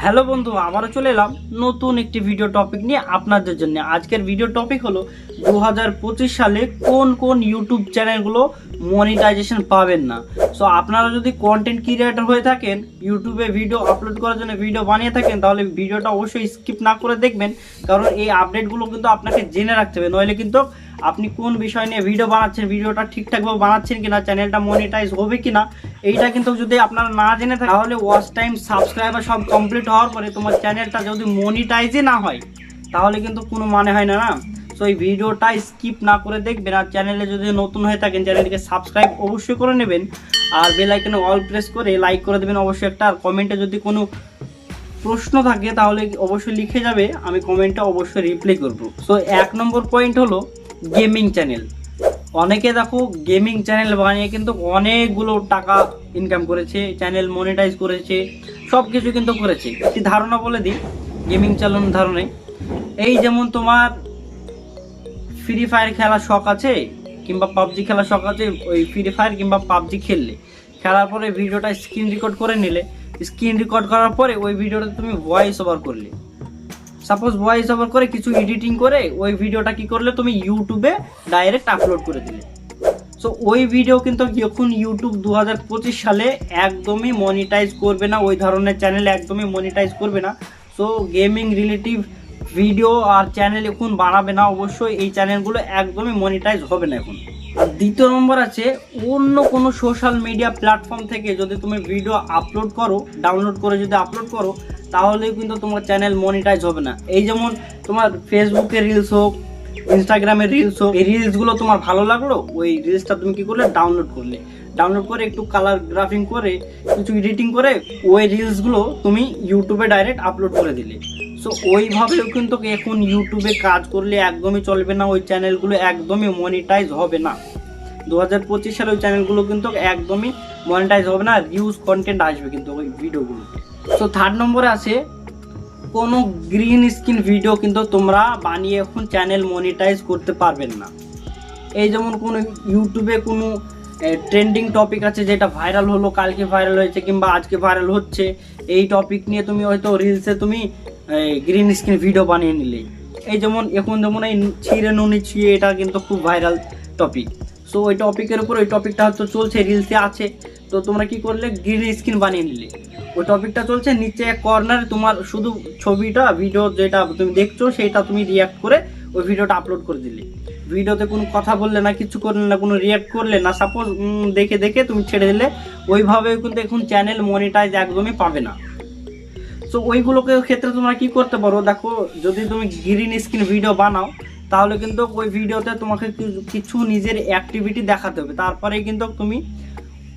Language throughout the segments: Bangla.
হ্যালো বন্ধু, আবারও চলে এলাম নতুন একটি ভিডিও টপিক নিয়ে আপনাদের জন্য। আজকের ভিডিও টপিক হলো 2025 সালে কোন কোন ইউটিউব চ্যানেলগুলো মনিটাইজেশন পাবেন না। সো আপনারা যদি কন্টেন্ট ক্রিয়েটর হয়ে থাকেন, ইউটিউবে ভিডিও আপলোড করার জন্য ভিডিও বানিয়ে থাকেন, তাহলে ভিডিওটা অবশ্যই স্কিপ না করে দেখবেন, কারণ এই আপডেটগুলো কিন্তু আপনাকে জেনে রাখতে হবে। নইলে কিন্তু আপনি কোন বিষয় নিয়ে ভিডিও বানাচ্ছেন, ভিডিওটা ঠিকঠাকভাবে বানাচ্ছেন কিনা, চ্যানেলটা মনিটাইজ হবে কিনা, এইটা কিন্তু যদি আপনারা না জেনে থাকেন, তাহলে ওয়াচ টাইম, সাবস্ক্রাইবার সব কমপ্লিট হওয়ার পরে তোমার চ্যানেলটা যদি মনিটাইজই না হয়, তাহলে কিন্তু কোনো মানে হয় না। সো এই ভিডিওটা স্কিপ না করে দেখবেন। আর চ্যানেলে যদি নতুন হয়ে থাকেন, চ্যানেলটিকে সাবস্ক্রাইব অবশ্যই করে নেবেন, আর বেল আইকনে অল প্রেস করে লাইক করে দেবেন অবশ্যই একটা। আর কমেন্টে যদি কোনো প্রশ্ন থাকে তাহলে অবশ্যই লিখে যাবে, আমি কমেন্টে অবশ্যই রিপ্লাই করব। সো 1 নম্বর পয়েন্ট হলো গেমিং চ্যানেল। অনেকে দেখো গেমিং চ্যানেল বানিয়ে কিন্তু অনেকগুলো টাকা ইনকাম করেছে, চ্যানেল মনিটাইজ করেছে, সব কিছু কিন্তু করেছে। একটি ধারণা বলে দিই গেমিং চ্যানেল ধারণে, এই যেমন তোমার ফ্রি ফায়ার খেলার শখ আছে কিংবা পাবজি খেলার শখ আছে, ওই ফ্রি ফায়ার কিংবা পাবজি খেলার পরে ভিডিওটা স্ক্রিন রেকর্ড করে নিলে, স্ক্রিন রেকর্ড করার পরে ওই ভিডিওটা তুমি ভয়েস ওভার করলে, সাপোজ ভয়েস ওভার করে কিছু এডিটিং করে ওই ভিডিওটা কি করলে তুমি ইউটিউবে ডাইরেক্ট আপলোড করে দিলে। সো ওই ভিডিও কিন্তু যখন ইউটিউব 2025 সালে একদমই মনিটাইজ করবে না, ওই ধরনের চ্যানেল একদমই মনিটাইজ করবে না। সো গেমিং রিলেটিভ ভিডিও আর চ্যানেল এখন বানাবে না, অবশ্যই এই চ্যানেলগুলো একদমই মনিটাইজ হবে না এখন। আর দ্বিতীয় নম্বর আছে, অন্য কোনো সোশ্যাল মিডিয়া প্ল্যাটফর্ম থেকে যদি তুমি ভিডিও আপলোড করো, ডাউনলোড করে যদি আপলোড করো, তাহলে কিন্তু তোমার চ্যানেল মনিটাইজ হবে না। এই যেমন তোমার ফেসবুকে রিলস হোক, ইনস্টাগ্রামে রিলস হোক, এই রিলসগুলো তোমার ভালো লাগলো, ওই রিলসটা তুমি কি করলে ডাউনলোড করে একটু কালার গ্রাফিং করে কিছু এডিটিং করে ওই রিলসগুলো তুমি ইউটিউবে ডাইরেক্ট আপলোড করে দিলে। সো ওইভাবেও কিন্তু এখন ইউটিউবে কাজ করলে একদমই চলবে না, ওই চ্যানেলগুলো একদমই মনিটাইজ হবে না। 2025 সালে ওই চ্যানেলগুলো কিন্তু একদমই মনিটাইজ হবে না, রিউজ কন্টেন্ট আসবে কিন্তু ওই ভিডিওগুলো। সো 3rd নম্বরে আছে, কোনো গ্রিন স্ক্রিন ভিডিও কিন্তু তোমরা বানিয়ে এখন চ্যানেল মনিটাইজ করতে পারবেন না। এই যেমন কোনো ইউটিউবে কোনো ট্রেন্ডিং টপিক আছে যেটা ভাইরাল হলো, কালকে ভাইরাল হয়েছে কিংবা আজকে ভাইরাল হচ্ছে, এই টপিক নিয়ে তুমি হয়তো রিলসে তুমি গ্রিন স্ক্রিন ভিডিও বানিয়ে নিলে। এই যেমন এখন যেমন এই ছিঁড়ে নুনি ছিঁড়ে, এটা কিন্তু খুব ভাইরাল টপিক। সো ওই টপিকের উপর, ওই টপিকটা হয়তো চলছে, রিলসে আছে, তো তোমরা কি করলে গ্রিন স্ক্রিন বানিয়ে নিলে, ওই টপিকটা চলছে, নিচে এক কর্নারে তোমার শুধু ছবিটা, ভিডিও যেটা তুমি দেখছো সেটা তুমি রিয়াক্ট করে ওই ভিডিওটা আপলোড করে দিলে। ভিডিওতে কোনো কথা বললে না, কিছু করলে না, কোনো রিয়াক্ট করলে না, সাপোজ দেখে দেখে তুমি ছেড়ে দিলে, ওইভাবেও কিন্তু এখন চ্যানেল মনিটাইজ একদমই পাবে না। সো ওইগুলোকে ক্ষেত্রে তোমরা কি করতে পারো, দেখো যদি তুমি গ্রিন স্ক্রিন ভিডিও বানাও, তাহলে কিন্তু ওই ভিডিওতে তোমাকে কিছু নিজের অ্যাক্টিভিটি দেখাতে হবে, তারপরে কিন্তু তুমি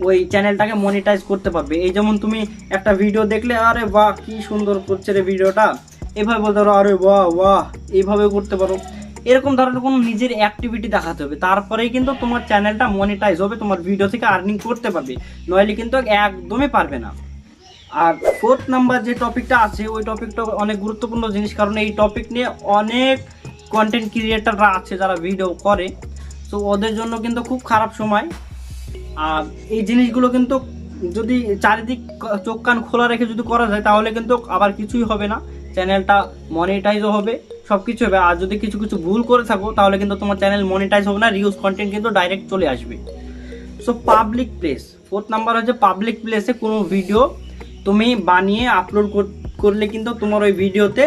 ওই চ্যানেলটাকে মনিটাইজ করতে পারবে। এই যেমন তুমি একটা ভিডিও দেখলে, আরে বাহ কি সুন্দর করছে রে ভিডিওটা, এভাবে বলতে পারো, আরে বাহ বাহ, এইভাবে করতে পারো। এরকম ধরনের কোনো নিজের অ্যাক্টিভিটি দেখাতে হবে, তারপরেই কিন্তু তোমার চ্যানেলটা মনিটাইজ হবে, তোমার ভিডিও থেকে আর্নিং করতে পারবে, নইলে কিন্তু একদমই পারবে না। আর 4th নাম্বার যে টপিকটা আছে, ওই টপিকটা অনেক গুরুত্বপূর্ণ জিনিস, কারণ এই টপিক নিয়ে অনেক কন্টেন্ট ক্রিয়েটাররা আছে যারা ভিডিও করে, তো ওদের জন্য কিন্তু খুব খারাপ সময়। আর এই জিনিসগুলো কিন্তু যদি চারিদিক চোখ কান খোলা রেখে যদি করা যায়, তাহলে কিন্তু আবার কিছুই হবে না, চ্যানেলটা মনিটাইজও হবে, সব কিছু হবে। আর যদি কিছু কিছু ভুল করে থাকো, তাহলে কিন্তু তোমার চ্যানেল মনিটাইজ হবে না, রিউজ কন্টেন্ট কিন্তু ডাইরেক্ট চলে আসবে। So public place, 4th number হচ্ছে পাবলিক প্লেসে কোনো ভিডিও তুমি বানিয়ে আপলোড করলে কিন্তু তোমার ওই ভিডিওতে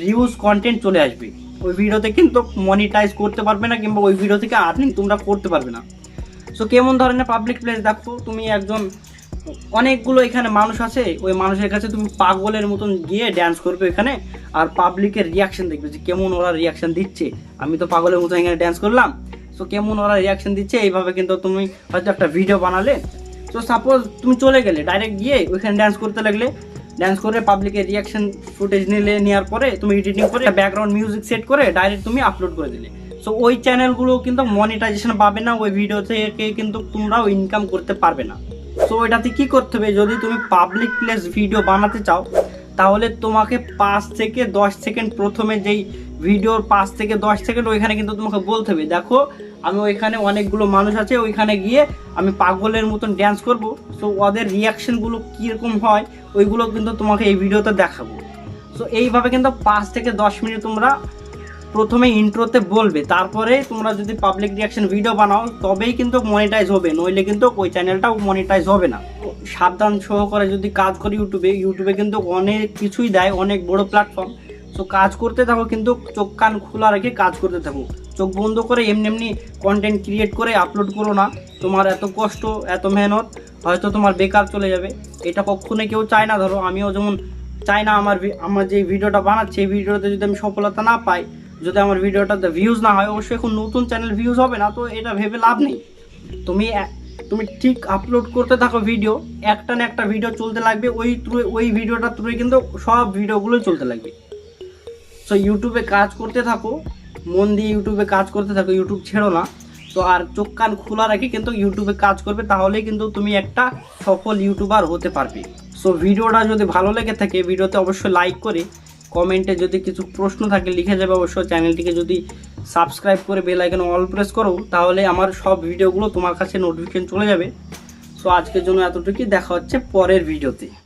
রিউজ কন্টেন্ট চলে আসবে, ওই ভিডিওতে কিন্তু মনিটাইজ করতে পারবে না, কিংবা ওই ভিডিও থেকে আর্নিং তোমরা করতে পারবে না। সো কেমন ধরনের পাবলিক প্লেস, দেখো তুমি একজন, অনেকগুলো এখানে মানুষ আছে, ওই মানুষের কাছে তুমি পাগলের মতন গিয়ে ড্যান্স করবে এখানে, আর পাবলিকের রিয়াকশন দেখবে যে কেমন ওরা রিয়াকশন দিচ্ছে, আমি তো পাগলের মতন এখানে ড্যান্স করলাম, সো কেমন ওরা রিয়াকশন দিচ্ছে, এইভাবে কিন্তু তুমি হয়তো একটা ভিডিও বানালে। সো সাপোজ তুমি চলে গেলে ডাইরেক্ট গিয়ে ওইখানে ড্যান্স করতে লাগলে, ড্যান্স করে পাবলিকের রিয়াকশন ফুটেজ নেওয়ার পরে তুমি এডিটিং করে ব্যাকগ্রাউন্ড মিউজিক সেট করে ডাইরেক্ট তুমি আপলোড করে দিলে। সো ওই চ্যানেলগুলো কিন্তু মনিটাইজেশন পাবে না, ওই ভিডিও থেকে কিন্তু তোমরাও ইনকাম করতে পারবে না। সো এটাতে কি করতে হবে, যদি তুমি পাবলিক প্লেস ভিডিও বানাতে চাও, তাহলে তোমাকে 5 থেকে 10 সেকেন্ড প্রথমে যেই ভিডিওর 5 থেকে 10 সেকেন্ড ওইখানে কিন্তু তোমাকে বলতে হবে দেখো আমি ওইখানে অনেকগুলো মানুষ আছে ওইখানে গিয়ে আমি পাগলের মতন ড্যান্স করব, সো ওদের রিয়াকশনগুলো কীরকম হয় ওইগুলো কিন্তু তোমাকে এই ভিডিওতে দেখাবো। সো এইভাবে কিন্তু 5 থেকে 10 মিনিট তোমরা প্রথমে ইন্ট্রোতে বলবে, তারপরে তোমরা যদি পাবলিক রিয়াকশন ভিডিও বানাও তবেই কিন্তু মনিটাইজ হবে, নইলে কিন্তু ওই চ্যানেলটাও মনিটাইজ হবে না। সাবধান সহকারে যদি কাজ করি ইউটিউবে কিন্তু অনেক কিছুই দেয়, অনেক বড় প্ল্যাটফর্ম। সো কাজ করতে থাকো, কিন্তু চোখ কান খোলা রেখে কাজ করতে থাকো, চোখ বন্ধ করে এমনি কন্টেন্ট ক্রিয়েট করে আপলোড করো না। তোমার এত কষ্ট এত মেহনত হয়তো তোমার বেকার চলে যাবে, এটা কখনোই কেউ চায় না। ধরো আমিও যেমন চাই না আমার যে ভিডিওটা বানাচ্ছি এই ভিডিওতে যদি আমি সফলতা না পাই, যদি আমার ভিডিওটাতে ভিউজ না হয়, অবশ্যই এখন নতুন চ্যানেল ভিউজ হবে না, তো এটা ভেবে লাভ নেই। তুমি ঠিক আপলোড করতে থাকো ভিডিও, একটা না একটা ভিডিও চলতে লাগবে, ওই ভিডিওটা থ্রুই কিন্তু সব ভিডিওগুলোই চলতে লাগবে। সো ইউটিউবে কাজ করতে থাকো, মন দিয়ে ইউটিউবে কাজ করতে থাকো, ইউটিউব ছেড়ো না। তো আর চোখ কান খোলা রাখি কিন্তু ইউটিউবে কাজ করবে, তাহলেই কিন্তু তুমি একটা সফল ইউটিউবার হতে পারবে। সো ভিডিওটা যদি ভালো লেগে থাকে ভিডিওতে অবশ্যই লাইক করে, কমেন্টে যদি কিছু প্রশ্ন থাকে লিখে যাবে অবশ্যই। চ্যানেলটিকে যদি সাবস্ক্রাইব করে বেল আইকন অল প্রেস করো তাহলে আমার সব ভিডিওগুলো তোমার কাছে নোটিফিকেশন চলে যাবে। সো আজকের জন্য এতটুকুই, দেখা হচ্ছে পরের ভিডিওতে।